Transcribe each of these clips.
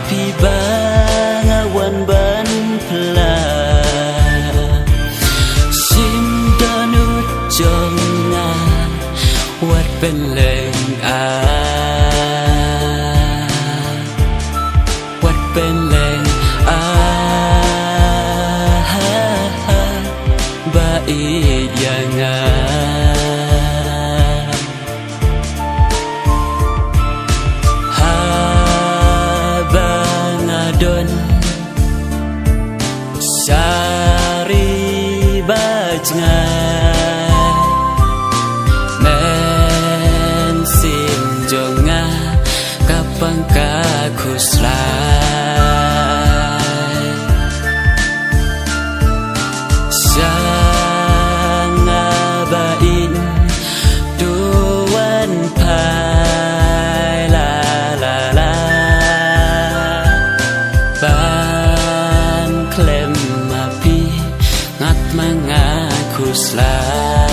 Happy bangawan ban pela Sim danut jonga Wat bên leng Wat bên leng Ba iyanga Don Sari bajnga Men sim jonga Kapang kakuslay Sanga bain Duan pai la la la Ban klem api ngat mengaku selai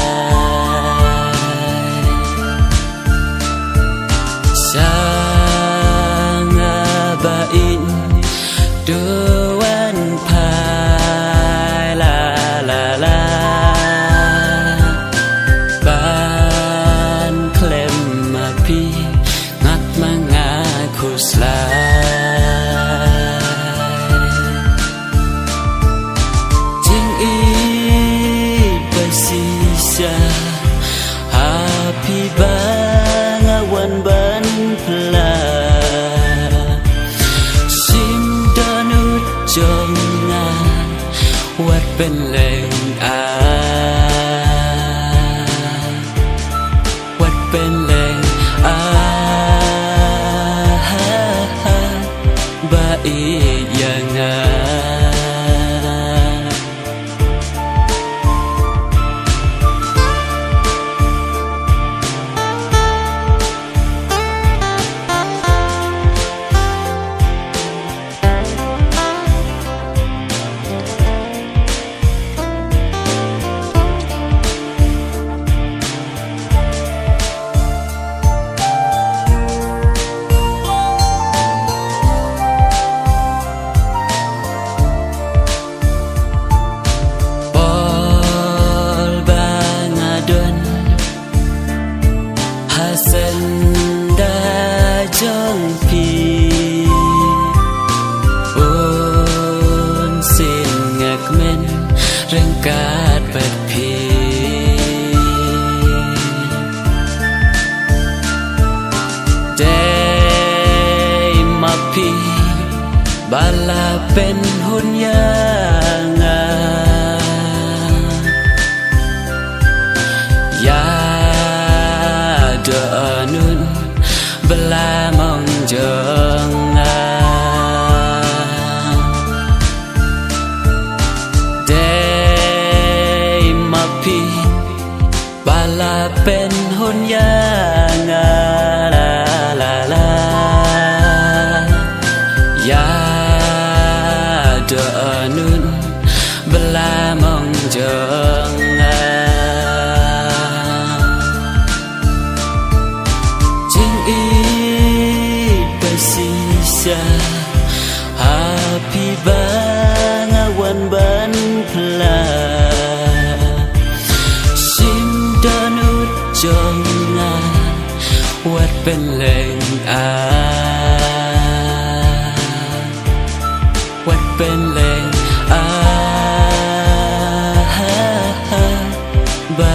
Sanga bain duan pai la la la Ban klem api ngat mengaku selai Happy bangawan ban pela Sim danut jonga Wat bên leng Wat bên leng Ba iyanga Senda jong pi Un sin ngạc men răng cát bật pi Day ma pi Bala pen hun yang Anun bela mong jonga Day mapi bala pen hun yang la la la Ya do anun bela mong jonga Happy bangawan ban pela Sim danut jonga Wat bên leng Wat bên leng Ba